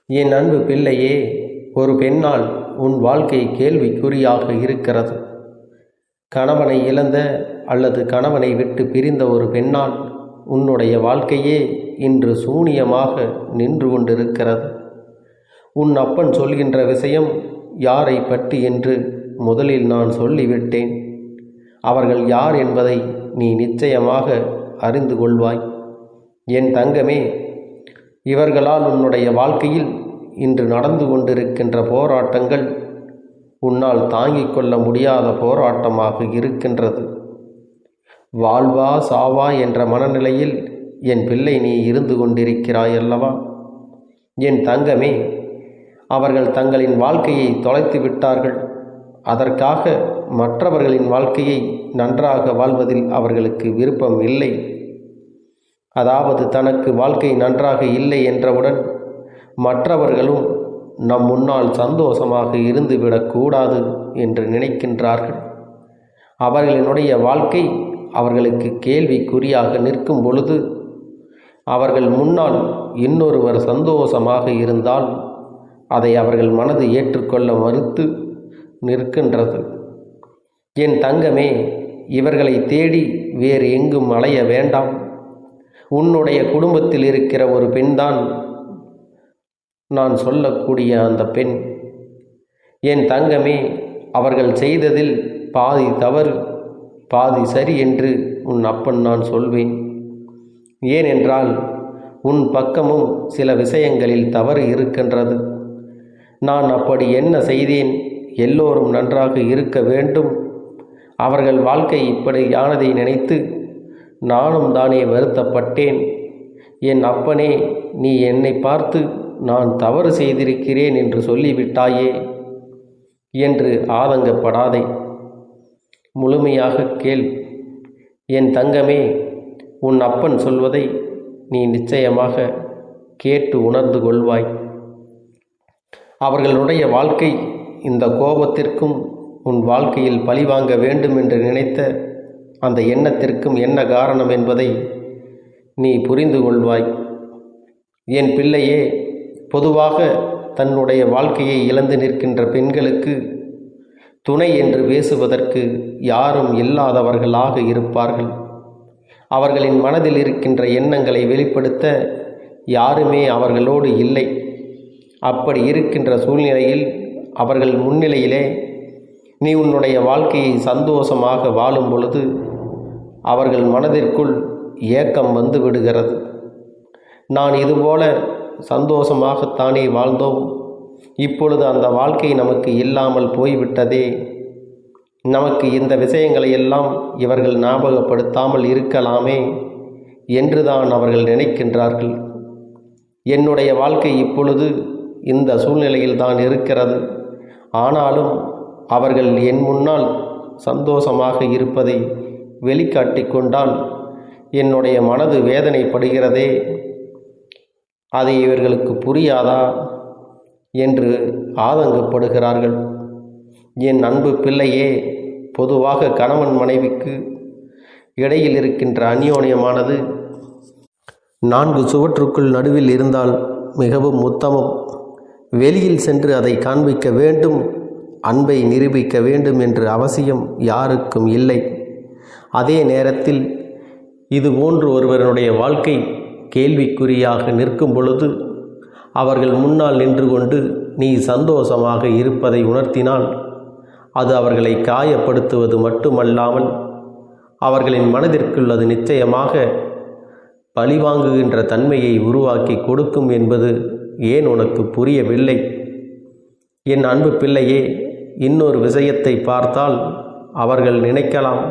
என் அன்பு பிள்ளையே, ஒரு பெண்ணால் உன் வாழ்க்கை கேள்விக்குறியாக இருக்கிறது. கணவனை இழந்த அல்லது கணவனை விட்டு பிரிந்த ஒரு பெண்ணால் உன்னுடைய வாழ்க்கையே இன்று சூனியமாக நின்று கொண்டிருக்கிறது. உன் அப்பன் சொல்கின்ற விஷயம் யாரை பற்றி என்று முதலில் நான் சொல்லிவிட்டேன். அவர்கள் யார் என்பதை நீ நிச்சயமாக அறிந்து கொள்வாய். என் தங்கமே, இவர்களால் உன்னுடைய வாழ்க்கையில் இன்று நடந்து கொண்டிருக்கின்ற போராட்டங்கள் உன்னால் தாங்கிக் கொள்ள முடியாத போராட்டமாக இருக்கின்றது. வாழ்வா சாவா என்ற மனநிலையில் என் பிள்ளை நீ இருந்து கொண்டிருக்கிறாய் அல்லவா? என் தங்கமே, அவர்கள் தங்களின் வாழ்க்கையை தொலைத்து விட்டார்கள். அதற்காக மற்றவர்களின் வாழ்க்கையை நன்றாக வாழ்வதில் அவர்களுக்கு விருப்பம் இல்லை. அதாவது தனக்கு வாழ்க்கை நன்றாக இல்லை என்றவுடன் மற்றவர்களும் நம் முன்னால் சந்தோஷமாக இருந்துவிடக்கூடாது என்று நினைக்கின்றார்கள். அவர்களினுடைய வாழ்க்கை அவர்களுக்கு கேள்விக்குறியாக நிற்கும் பொழுது அவர்கள் முன்னால் இன்னொருவர் சந்தோஷமாக இருந்தால் அதை அவர்கள் மனது ஏற்றுக்கொள்ள மறுத்து நிற்கின்றது. என் தங்கமே, இவர்களை தேடி வேறு எங்கும் அலைய வேண்டாம். உன்னுடைய குடும்பத்தில் இருக்கிற ஒரு பெண்தான் நான் சொல்லக்கூடிய அந்த பெண். என் தங்கமே, அவர்கள் செய்ததில் பாதி தவறு பாதி சரி என்று உன் அப்பன் நான் சொல்வேன். ஏனென்றால் உன் பக்கமும் சில விஷயங்களில் தவறு இருக்கின்றது. நான் அப்படி என்ன செய்தேன்? எல்லோரும் நன்றாக இருக்க வேண்டும், அவர்கள் வாழ்க்கை இப்படியானதை நினைத்து நானும் தானே வருத்தப்பட்டேன். என் அப்பனே, நீ என்னை பார்த்து நான் தவறு செய்திருக்கிறேன் என்று சொல்லிவிட்டாயே என்று ஆதங்கப்படாதே. முழுமையாக கேள். என் தங்கமே, உன் அப்பன் சொல்வதை நீ நிச்சயமாக கேட்டு உணர்ந்து கொள்வாய். அவர்களுடைய வாழ்க்கை இந்த கோபத்திற்கும் உன் வாழ்க்கையில் பழிவாங்க வேண்டும் என்று நினைத்த அந்த எண்ணத்திற்கும் என்ன காரணம் என்பதை நீ புரிந்து கொள்வாய். என் பிள்ளையே, பொதுவாக தன்னுடைய வாழ்க்கையை இழந்து நிற்கின்ற பெண்களுக்கு துணை என்று பேசுவதற்கு யாரும் இல்லாதவர்களாக இருப்பார்கள். அவர்களின் மனதில் இருக்கின்ற எண்ணங்களை வெளிப்படுத்த யாருமே அவர்களோடு இல்லை. அப்படி இருக்கின்ற சூழ்நிலையில் அவர்கள் முன்னிலையிலே நீ உன்னுடைய வாழ்க்கையை சந்தோஷமாக வாழும் பொழுது அவர்கள் மனதிற்குள் ஏக்கம் வந்து விடுகிறது. நான் இதுபோல சந்தோஷமாகத்தானே வாழ்ந்தோம், இப்பொழுது அந்த வாழ்க்கை நமக்கு இல்லாமல் போய்விட்டதே. நமக்கு இந்த விஷயங்களை எல்லாம் இவர்கள் ஞாபகப்படுத்தாமல் இருக்கலாமே என்றுதான் அவர்கள் நினைக்கின்றார்கள். என்னுடைய வாழ்க்கை இப்பொழுது இந்த சூழ்நிலையில் தான் இருக்கிறது. ஆனாலும் அவர்கள் என் முன்னால் சந்தோஷமாக இருப்பதை வெளிக்காட்டி கொண்டால் என்னுடைய மனது வேதனைப்படுகிறதே, அதை இவர்களுக்கு புரியாதா என்று ஆதங்கப்படுகிறார்கள். என் அன்பு பிள்ளையே, பொதுவாக கணவன் மனைவிக்கு இடையில் இருக்கின்ற அந்யோன்யமானது 4 சுவற்றுக்குள் நடுவில் இருந்தால் மிகவும் உத்தமம். வெளியில் சென்று அதை காண்பிக்க வேண்டும், அன்பை நிரூபிக்க வேண்டும் என்று அவசியம் யாருக்கும் இல்லை. அதே நேரத்தில் இதுபோன்று ஒருவருடைய வாழ்க்கை கேள்விக்குறியாக நிற்கும் பொழுது அவர்கள் முன்னால் நின்று கொண்டு நீ சந்தோஷமாக இருப்பதை உணர்த்தினால் அது அவர்களை காயப்படுத்துவது மட்டுமல்லாமல் அவர்களின் மனதிற்குள் அது நிச்சயமாக பழிவாங்குகின்ற தன்மையை உருவாக்கி கொடுக்கும் என்பது ஏன் உனக்கு புரியவில்லை? என் அன்பு பிள்ளையே, இன்னொரு விஷயத்தை பார்த்தால் அவர்கள் நினைக்கலாம்,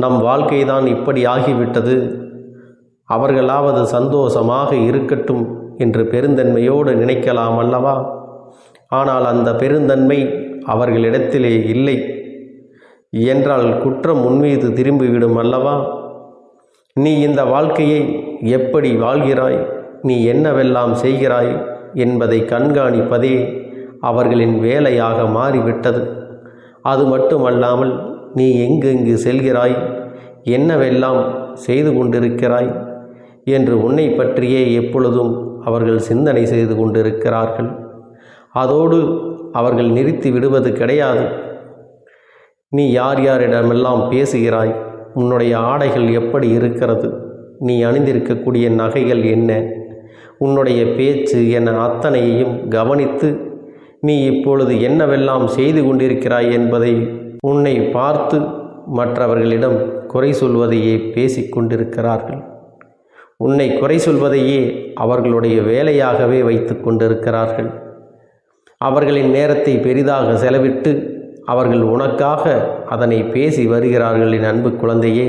நம் வாழ்க்கைதான் இப்படி ஆகிவிட்டது, அவர்களாவது சந்தோஷமாக இருக்கட்டும் என்று பெருந்தன்மையோடு நினைக்கலாம் அல்லவா? ஆனால் அந்த பெருந்தன்மை அவர்களிடத்திலே இல்லை என்றால் குற்றம் உன்மீது திரும்பிவிடும் அல்லவா? நீ இந்த வாழ்க்கையை எப்படி வாழ்கிறாய், நீ என்னவெல்லாம் செய்கிறாய் என்பதை கண்காணிப்பதே அவர்களின் வேலையாக மாறிவிட்டது. அது மட்டுமல்லாமல் நீ எங்கெங்கு செல்கிறாய், என்னவெல்லாம் செய்து கொண்டிருக்கிறாய் என்று உன்னை பற்றியே எப்பொழுதும் அவர்கள் சிந்தனை செய்து கொண்டிருக்கிறார்கள். அதோடு அவர்கள் நிறுத்தி விடுவது கிடையாது. நீ யார் யாரிடமெல்லாம் பேசுகிறாய், உன்னுடைய ஆடைகள் எப்படி இருக்கிறது, நீ அணிந்திருக்கக்கூடிய நகைகள் என்ன, உன்னுடைய பேச்சு என அத்தனையையும் கவனித்து நீ இப்பொழுது என்னவெல்லாம் செய்து கொண்டிருக்கிறாய் என்பதை உன்னை பார்த்து மற்றவர்களிடம் குறை சொல்வதையே பேசிக்கொண்டிருக்கிறார்கள். உன்னை குறை சொல்வதையே அவர்களுடைய வேலையாகவே வைத்து கொண்டிருக்கிறார்கள். அவர்களின் நேரத்தை பெரிதாக செலவிட்டு அவர்கள் உனக்காக அதனை பேசி வருகிறார்கள். என் அன்பு குழந்தையே,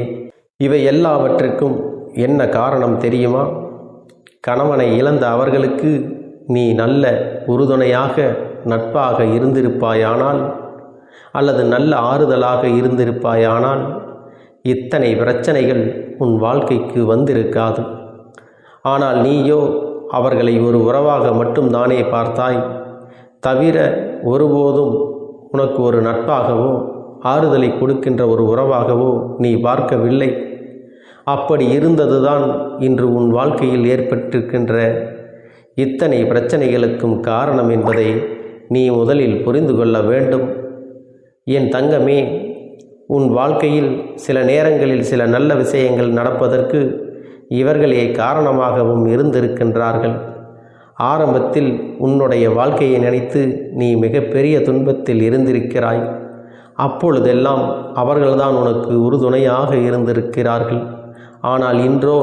இவை எல்லாவற்றிற்கும் என்ன காரணம் தெரியுமா? கணவனை இழந்த அவர்களுக்கு நீ நல்ல உறுதுணையாக நட்பாக இருந்திருப்பாயானால், அல்லது நல்ல ஆறுதலாக இருந்திருப்பாயானால் இத்தனை பிரச்சனைகள் உன் வாழ்க்கைக்கு வந்திருக்காது. ஆனால் நீயோ அவர்களை ஒரு உறவாக மட்டும்தானே பார்த்தாய், தவிர ஒருபோதும் உனக்கு ஒரு நட்பாகவோ ஆறுதலை கொடுக்கின்ற ஒரு உறவாகவோ நீ பார்க்கவில்லை. அப்படி இருந்ததுதான் இன்று உன் வாழ்க்கையில் ஏற்பட்டிருக்கின்ற இத்தனை பிரச்சனைகளுக்கும் காரணம் என்பதை நீ முதலில் புரிந்து கொள்ள வேண்டும். என் தங்கமே, உன் வாழ்க்கையில் சில நேரங்களில் சில நல்ல விஷயங்கள் நடப்பதற்கு இவர்களே காரணமாகவும் இருந்திருக்கின்றார்கள். ஆரம்பத்தில் உன்னுடைய வாழ்க்கையை நினைத்து நீ மிகப்பெரிய துன்பத்தில் இருந்திருக்கிறாய். அப்பொழுதெல்லாம் அவர்கள்தான் உனக்கு உறுதுணையாக இருந்திருக்கிறார்கள். ஆனால் இன்றோ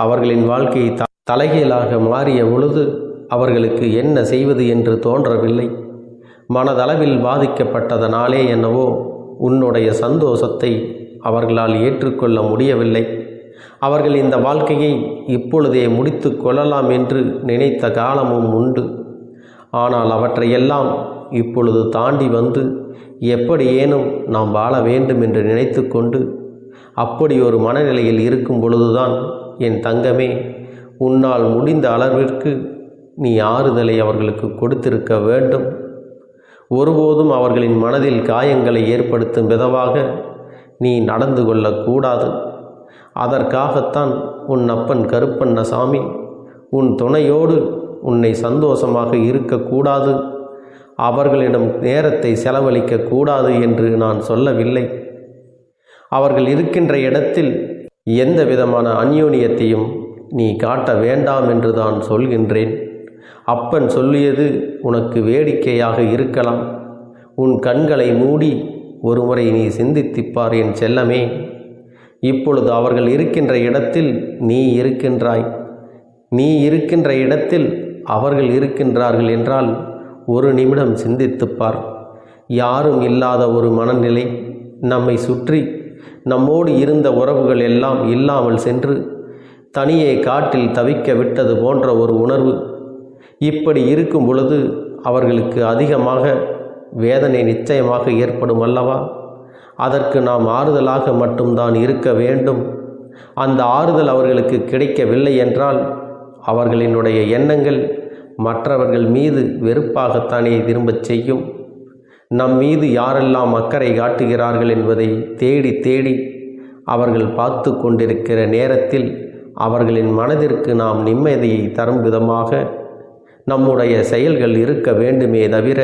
அவர்களின் வாழ்க்கை தலைகீழாக மாறிய பொழுது அவர்களுக்கு என்ன செய்வது என்று தோன்றவில்லை. மனதளவில் பாதிக்கப்பட்டதனாலே என்னவோ உன்னுடைய சந்தோஷத்தை அவர்களால் ஏற்றுக்கொள்ள முடியவில்லை. அவர்கள் இந்த வாழ்க்கையை இப்பொழுதே முடித்து கொள்ளலாம் என்று நினைத்த காலமும் உண்டு. ஆனால் அவற்றையெல்லாம் இப்பொழுது தாண்டி வந்து எப்படியேனும் நாம் வாழ வேண்டும் என்று நினைத்து கொண்டு அப்படி ஒரு மனநிலையில் இருக்கும் பொழுதுதான் என் தங்கமே, உன்னால் முடிந்த அளவிற்கு நீ ஆறுதலை அவர்களுக்கு கொடுத்திருக்க வேண்டும். ஒருபோதும் அவர்களின் மனதில் காயங்களை ஏற்படுத்தும் விதமாக நீ நடந்து கொள்ளக்கூடாது. அதற்காகத்தான் உன் அப்பன் கருப்பண்ணசாமி உன் துணையோடு உன்னை சந்தோஷமாக இருக்கக்கூடாது, அவர்களிடம் நேரத்தை செலவழிக்க கூடாது என்று நான் சொல்லவில்லை. அவர்கள் இருக்கின்ற இடத்தில் எந்த விதமான அந்யோன்யத்தையும் நீ காட்ட வேண்டாம் என்று தான் சொல்கின்றேன். அப்பன் சொல்லியது உனக்கு வேடிக்கையாக இருக்கலாம். உன் கண்களை மூடி ஒருமுறை நீ சிந்தித்துப்பார் என் செல்லமே. இப்பொழுது அவர்கள் இருக்கின்ற இடத்தில் நீ இருக்கின்றாய். நீ இருக்கின்ற இடத்தில் அவர்கள் இருக்கின்றார்கள் என்றால் ஒரு நிமிடம் சிந்தித்துப்பார். யாரும் இல்லாத ஒரு மனநிலை, நம்மை சுற்றி நம்மோடு இருந்த உறவுகள் எல்லாம் இல்லாமல் சென்று தனியே காட்டில் தவிக்க விட்டது போன்ற ஒரு உணர்வு. இப்படி இருக்கும் பொழுது அவர்களுக்கு அதிகமாக வேதனை நிச்சயமாக ஏற்படும் அல்லவா? அதற்கு நாம் ஆறுதலாக மட்டும்தான் இருக்க வேண்டும். அந்த ஆறுதல் அவர்களுக்கு கிடைக்கவில்லை என்றால் அவர்களினுடைய எண்ணங்கள் மற்றவர்கள் மீது வெறுப்பாகத்தானே திரும்பச் செய்யும். நம் மீது யாரெல்லாம் அக்கறை காட்டுகிறார்கள் என்பதை தேடி தேடி அவர்கள் பார்த்து கொண்டிருக்கிற நேரத்தில் அவர்களின் மனதிற்கு நாம் நிம்மதியை தரும் விதமாக நம்முடைய செயல்கள் இருக்க வேண்டுமே தவிர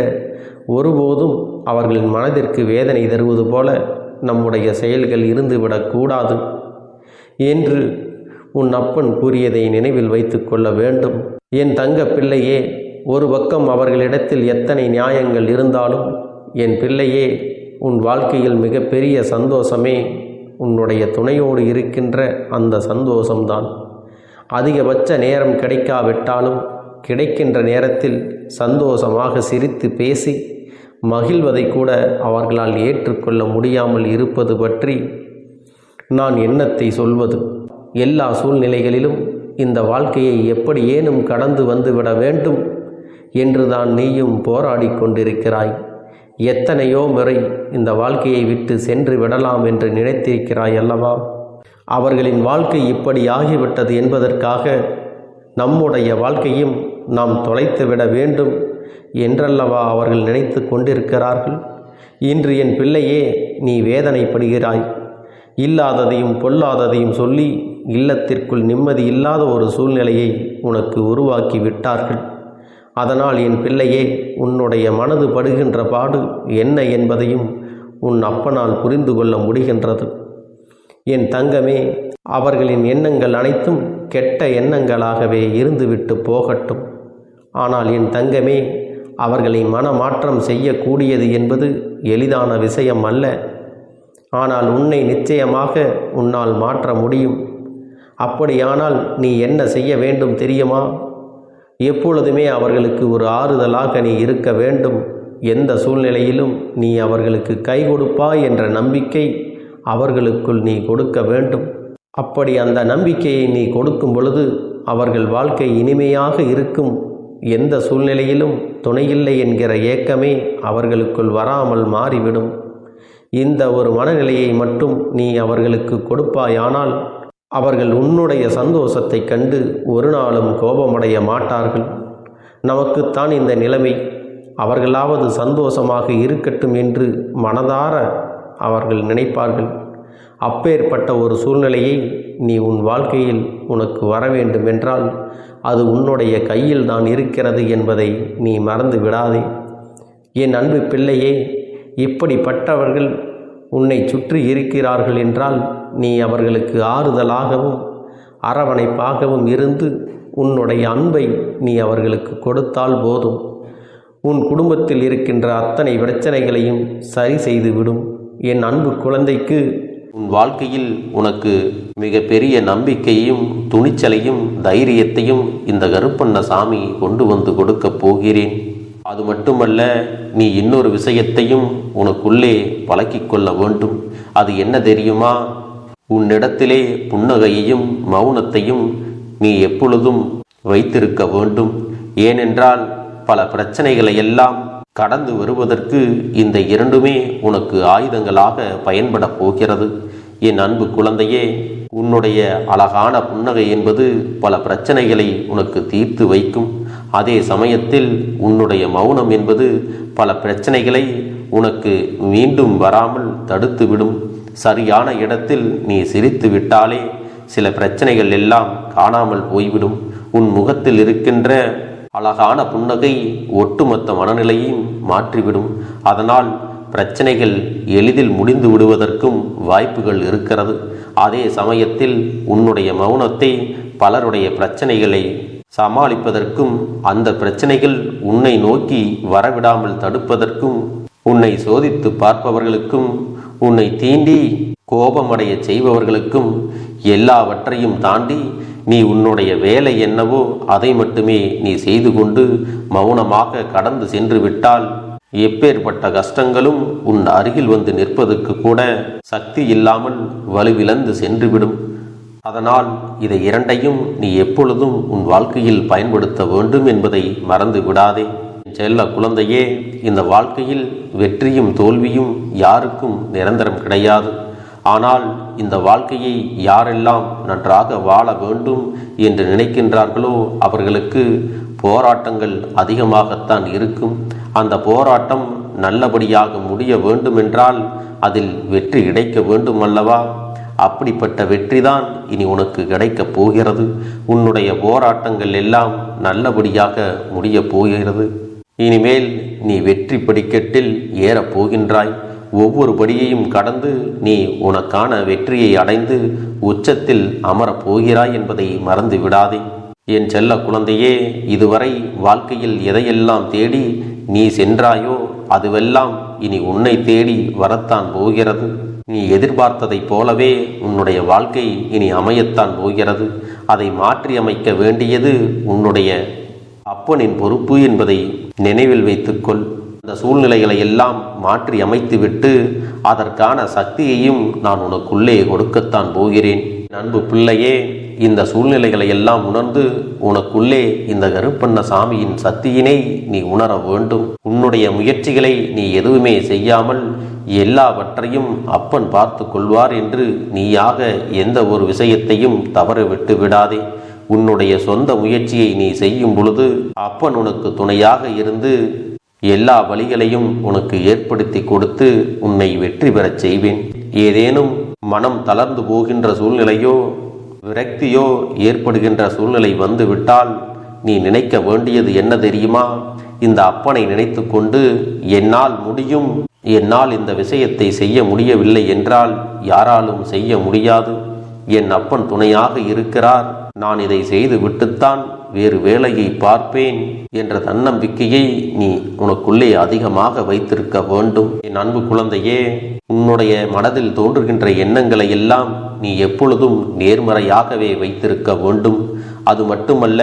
ஒருபோதும் அவர்களின் மனதிற்கு வேதனை தருவது போல நம்முடைய செயல்கள் இருந்துவிடக்கூடாது என்று உன் அப்பன் கூறியதை நினைவில் வைத்து கொள்ள வேண்டும். என் தங்க பிள்ளையே, ஒரு பக்கம் அவர்களிடத்தில் எத்தனை நியாயங்கள் இருந்தாலும் என் பிள்ளையே, உன் வாழ்க்கையில் மிகப்பெரிய சந்தோஷமே உன்னுடைய துணையோடு இருக்கின்ற அந்த சந்தோஷம்தான். அதிகபட்ச நேரம் கிடைக்காவிட்டாலும் கிடைக்கின்ற நேரத்தில் சந்தோஷமாக சிரித்து பேசி மகிழ்வதை கூட அவர்களால் ஏற்றுக்கொள்ள முடியாமல் இருப்பது பற்றி நான் என்னத்தை சொல்வது? எல்லா சூழ்நிலைகளிலும் இந்த வாழ்க்கையை எப்படி ஏனும் கடந்து வந்துவிட வேண்டும் என்றுதான் நீயும் போராடி கொண்டிருக்கிறாய். எத்தனையோ முறை இந்த வாழ்க்கையை விட்டு சென்று விடலாம் என்று நினைத்திருக்கிறாய் அல்லவா? அவர்களின் வாழ்க்கை இப்படி ஆகிவிட்டது என்பதற்காக நம்முடைய வாழ்க்கையும் நாம் தொலைத்து விட வேண்டும் என்றல்லவா அவர்கள் நினைத்து கொண்டிருக்கிறார்கள். இன்று என் பிள்ளையே, நீ வேதனைப்படுகிறாய். இல்லாததையும் பொல்லாததையும் சொல்லி இல்லத்திற்குள் நிம்மதி இல்லாத ஒரு சூழ்நிலையை உனக்கு உருவாக்கி விட்டார்கள். அதனால் என் பிள்ளையே, உன்னுடைய மனது படுகின்ற பாடு என்ன என்பதையும் உன் அப்பனால் புரிந்து கொள்ள முடிகின்றது. என் தங்கமே, அவர்களின் எண்ணங்கள் அனைத்தும் கெட்ட எண்ணங்களாகவே இருந்துவிட்டு போகட்டும். ஆனால் என் தங்கமே, அவர்களை மனமாற்றம் செய்யக்கூடியது என்பது எளிதான விஷயம் அல்ல. ஆனால் உன்னை நிச்சயமாக உன்னால் மாற்ற முடியும். அப்படியானால் நீ என்ன செய்ய வேண்டும் தெரியுமா? எப்பொழுதுமே அவர்களுக்கு ஒரு ஆறுதலாக நீ இருக்க வேண்டும். எந்த சூழ்நிலையிலும் நீ அவர்களுக்கு கை கொடுப்பாய் என்ற நம்பிக்கை அவர்களுக்குள் நீ கொடுக்க வேண்டும். அப்படி அந்த நம்பிக்கையை நீ கொடுக்கும் பொழுது அவர்கள் வாழ்க்கை இனிமையாக இருக்கும். எந்த சூழ்நிலையிலும் துணையில்லை என்கிற ஏக்கமே அவர்களுக்குள் வராமல் மாறிவிடும். இந்த ஒரு மனநிலையை மட்டும் நீ அவர்களுக்கு கொடுப்பாயானால் அவர்கள் உன்னுடைய சந்தோஷத்தை கண்டு ஒரு நாளும் கோபமடைய மாட்டார்கள். நமக்குத்தான் இந்த நிலைமை, அவர்களாவது சந்தோஷமாக இருக்கட்டும் என்று மனதார அவர்கள் நினைப்பார்கள். அப்பேற்பட்ட ஒரு சூழ்நிலையை நீ உன் வாழ்க்கையில் உனக்கு வர வேண்டும் என்றால் அது உன்னுடைய கையில் தான் இருக்கிறது என்பதை நீ மறந்து விடாதே. என் அன்பு பிள்ளையே, இப்படிப்பட்டவர்கள் உன்னை சுற்றி இருக்கிறார்கள் என்றால் நீ அவர்களுக்கு ஆறுதலாகவும் அரவணைப்பாகவும் இருந்து உன்னுடைய அன்பை நீ அவர்களுக்கு கொடுத்தால் போதும். உன் குடும்பத்தில் இருக்கின்ற அத்தனை பிரச்சனைகளையும் சரி செய்துவிடும். என் அன்பு குழந்தைக்கு உன் வாழ்க்கையில் உனக்கு மிக பெரிய நம்பிக்கையும் துணிச்சலையும் தைரியத்தையும் இந்த கருப்பண்ணசாமி கொண்டு வந்து கொடுக்கப் போகிறேன். அது மட்டுமல்ல, நீ இன்னொரு விஷயத்தையும் உனக்குள்ளே பழக்கிக் கொள்ள வேண்டும். அது என்ன தெரியுமா? உன்னிடத்திலே புன்னகையையும் மௌனத்தையும் நீ எப்பொழுதும் வைத்திருக்க வேண்டும். ஏனென்றால் பல பிரச்சனைகளை எல்லாம் கடந்து வருவதற்கு இந்த இரண்டுமே உனக்கு ஆயுதங்களாக பயன்பட போகிறது. என் அன்பு குழந்தையே, உன்னுடைய அழகான புன்னகை என்பது பல பிரச்சனைகளை உனக்கு தீர்த்து வைக்கும். அதே சமயத்தில் உன்னுடைய மௌனம் என்பது பல பிரச்சனைகளை உனக்கு மீண்டும் வராமல் தடுத்துவிடும். சரியான இடத்தில் நீ சிரித்து விட்டாலே சில பிரச்சனைகள் எல்லாம் காணாமல் போய்விடும். உன் முகத்தில் இருக்கின்ற அழகான புன்னகை ஒட்டுமொத்த மனநிலையும் மாற்றிவிடும். அதனால் பிரச்சனைகள் எளிதில் முடிந்து விடுவதற்கும் வாய்ப்புகள் இருக்கிறது. அதே சமயத்தில் உன்னுடைய மௌனத்தை பலருடைய பிரச்சனைகளை சமாளிப்பதற்கும் அந்த பிரச்சனைகள் உன்னை நோக்கி வரவிடாமல் தடுப்பதற்கும் உன்னை சோதித்து பார்ப்பவர்களுக்கும் உன்னை தீண்டி கோபமடைய செய்பவர்களுக்கும் எல்லாவற்றையும் தாண்டி நீ உன்னுடைய வேலை என்னவோ அதை மட்டுமே நீ செய்து கொண்டு மௌனமாக கடந்து சென்று விட்டால் எப்பேற்பட்ட கஷ்டங்களும் உன் அருகில் வந்து நிற்பதற்கு கூட சக்தி இல்லாமல் வலுவிழந்து சென்றுவிடும். அதனால் இதை இரண்டையும் நீ எப்பொழுதும் உன் வாழ்க்கையில் பயன்படுத்த வேண்டும் என்பதை மறந்து விடாதே. செல்ல குழந்தையே, இந்த வாழ்க்கையில் வெற்றியும் தோல்வியும் யாருக்கும் நிரந்தரம் கிடையாது. ஆனால் இந்த வாழ்க்கையை யாரெல்லாம் நன்றாக வாழ வேண்டும் என்று நினைக்கின்றார்களோ அவர்களுக்கு போராட்டங்கள் அதிகமாகத்தான் இருக்கும். அந்த போராட்டம் நல்லபடியாக முடிய வேண்டுமென்றால் அதில் வெற்றி கிடைக்க வேண்டும் அல்லவா? அப்படிப்பட்ட வெற்றிதான் இனி உனக்கு கிடைக்கப் போகிறது. உன்னுடைய போராட்டங்கள் எல்லாம் நல்லபடியாக முடியப் போகிறது. இனிமேல் நீ வெற்றி படிக்கட்டில் ஏறப் போகின்றாய். ஒவ்வொரு படியையும் கடந்து நீ உனக்கான வெற்றியை அடைந்து உச்சத்தில் அமரப் போகிறாய் என்பதை மறந்து விடாதே. என் செல்ல குழந்தையே, இதுவரை வாழ்க்கையில் எதையெல்லாம் தேடி நீ சென்றாயோ அதுவெல்லாம் இனி உன்னை தேடி வரத்தான் போகிறது. நீ எதிர்பார்த்ததைப் போலவே உன்னுடைய வாழ்க்கை இனி அமையத்தான் போகிறது. அதை மாற்றி அமைக்க வேண்டியது உன்னுடைய அப்பனின் பொறுப்பு என்பதை நினைவில் வைத்துக்கொள். அந்த சூழ்நிலைகளை எல்லாம் மாற்றி அமைத்துவிட்டு அதற்கான சக்தியையும் நான் உனக்குள்ளே கொடுக்கத்தான் போகிறேன். அன்பு பிள்ளையே, இந்த சூழ்நிலைகளை எல்லாம் உணர்ந்து உனக்குள்ளே இந்த கருப்பண்ணசாமியின் சக்தியினை நீ உணர வேண்டும். உன்னுடைய முயற்சிகளை நீ எதுவுமே செய்யாமல் எல்லாவற்றையும் அப்பன் பார்த்து கொள்வார் என்று நீயாக எந்த ஒரு விஷயத்தையும் தவற விட்டு விடாதே. உன்னுடைய சொந்த முயற்சியை நீ செய்யும் பொழுது அப்பன் உனக்கு துணையாக இருந்து எல்லா வழிகளையும் உனக்கு ஏற்படுத்தி கொடுத்து உன்னை வெற்றி பெறச் செய்வேன். ஏதேனும் மனம் தளர்ந்து போகின்ற சூழ்நிலையோ விரக்தியோ ஏற்படுகின்ற சூழ்நிலை வந்துவிட்டால் நீ நினைக்க வேண்டியது என்ன தெரியுமா? இந்த அப்பனை நினைத்து கொண்டு என்னால் முடியும், என்னால் இந்த விஷயத்தை செய்ய முடியவில்லை என்றால் யாராலும் செய்ய முடியாது, என் அப்பன் துணையாக இருக்கிறார், நான் இதை செய்து விட்டுத்தான் வேறு வேலையை பார்ப்பேன் என்ற தன்னம்பிக்கையை நீ உனக்குள்ளே அதிகமாக வைத்திருக்க வேண்டும். என் அன்பு குழந்தையே, உன்னுடைய மனதில் தோன்றுகின்ற எண்ணங்களை எல்லாம் நீ எப்பொழுதும் நேர்மறையாகவே வைத்திருக்க வேண்டும். அது மட்டுமல்ல,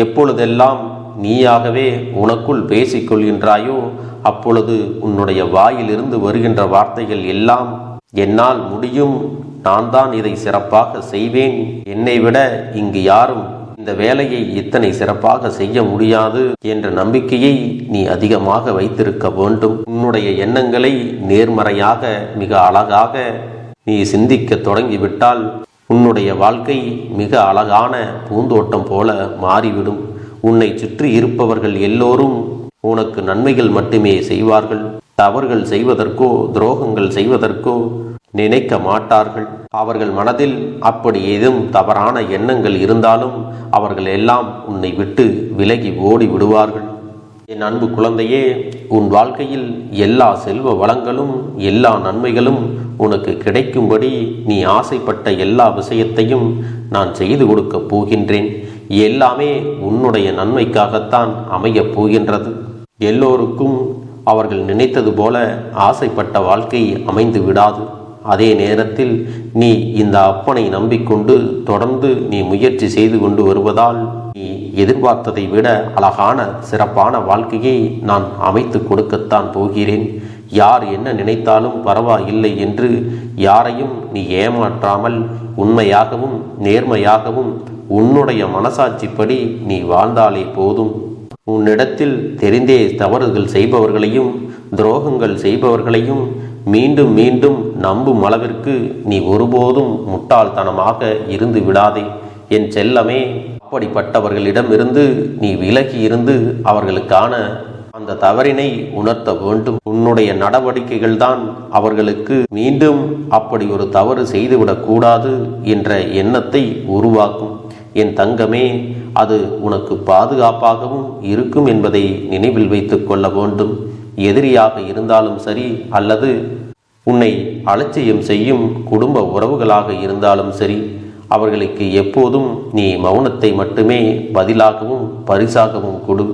எப்பொழுதெல்லாம் நீயாகவே உனக்குள் பேசிக்கொள்கின்றாயோ அப்பொழுது உன்னுடைய வாயிலிருந்து வருகின்ற வார்த்தைகள் எல்லாம் என்னால் முடியும், நான் தான் இதை சிறப்பாக செய்வேன், என்னை விட இங்கு யாரும் இந்த வேலையை இத்தனை சிறப்பாக செய்ய முடியாது என்ற நம்பிக்கையை நீ அதிகமாக வைத்திருக்க வேண்டும். உன்னுடைய எண்ணங்களை நேர்மறையாக மிக அழகாக நீ சிந்திக்க தொடங்கிவிட்டால் உன்னுடைய வாழ்க்கை மிக அழகான பூந்தோட்டம் போல மாறிவிடும். உன்னை சுற்றி இருப்பவர்கள் எல்லோரும் உனக்கு நன்மைகள் மட்டுமே செய்வார்கள். தவறுகள் செய்வதற்கோ துரோகங்கள் செய்வதற்கோ நினைக்க மாட்டார்கள். அவர்கள் மனதில் அப்படி ஏதும் தவறான எண்ணங்கள் இருந்தாலும் அவர்கள் எல்லாம் உன்னை விட்டு விலகி ஓடி விடுவார்கள். என் அன்பு குழந்தையே, உன் வாழ்க்கையில் எல்லா செல்வ வளங்களும் எல்லா நன்மைகளும் உனக்கு கிடைக்கும்படி நீ ஆசைப்பட்ட எல்லா விஷயத்தையும் நான் செய்து கொடுக்கப் போகின்றேன். எல்லாமே உன்னுடைய நன்மைக்காகத்தான் அமையப் போகின்றது. எல்லோருக்கும் அவர்கள் நினைத்தது போல ஆசைப்பட்ட வாழ்க்கை அமைந்து விடாது. அதே நேரத்தில் நீ இந்த அப்பனை நம்பிக்கொண்டு தொடர்ந்து நீ முயற்சி செய்து கொண்டு வருவதால் நீ எதிர்பார்த்ததை விட அழகான சிறப்பான வாழ்க்கையை நான் அமைத்து கொடுக்கத்தான் போகிறேன். யார் என்ன நினைத்தாலும் பரவாயில்லை என்று யாரையும் நீ ஏமாற்றாமல் உண்மையாகவும் நேர்மையாகவும் உன்னுடைய மனசாட்சிப்படி நீ வாழ்ந்தாலே போதும். உன்னிடத்தில் தெரிந்தே தவறுகள் செய்பவர்களையும் துரோகங்கள் செய்பவர்களையும் மீண்டும் மீண்டும் நம்பும் அளவிற்கு நீ ஒருபோதும் முட்டாள்தனமாக இருந்து விடாதே என் செல்லமே. அப்படிப்பட்டவர்களிடமிருந்து நீ விலகி இருந்து அவர்களுக்கான அந்த தவறினை உணர்த்த வேண்டும். உன்னுடைய நடவடிக்கைகள் தான் அவர்களுக்கு மீண்டும் அப்படி ஒரு தவறு செய்துவிடக் கூடாது என்ற எண்ணத்தை உருவாக்கும். என் தங்கமே, அது உனக்கு பாதுகாப்பாகவும் இருக்கும் என்பதை நினைவில் வைத்துக் கொள்ள வேண்டும். எதிரியாக இருந்தாலும் சரி அல்லது உன்னை அலட்சியம் செய்யும் குடும்ப உறவுகளாக இருந்தாலும் சரி, அவர்களுக்கு எப்போதும் நீ மௌனத்தை மட்டுமே பதிலாகவும் பரிசாகவும் கொடு.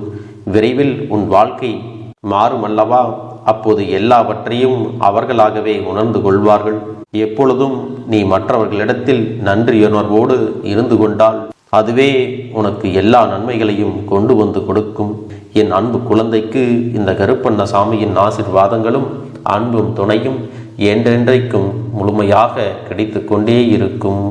விரைவில் உன் வாழ்க்கை மாறுமல்லவா? அப்போது எல்லாவற்றையும் அவர்களாகவே உணர்ந்து கொள்வார்கள். எப்பொழுதும் நீ மற்றவர்களிடத்தில் நன்றியுணர்வோடு இருந்து கொண்டால் அதுவே உனக்கு எல்லா நன்மைகளையும் கொண்டு வந்து கொடுக்கும். என் அன்பு குழந்தைக்கு இந்த கருப்பண்ணசாமியின் ஆசீர்வாதங்களும் அன்பும் துணையும் என்றென்றைக்கும் முழுமையாக கிடைத்து கொண்டே இருக்கும்.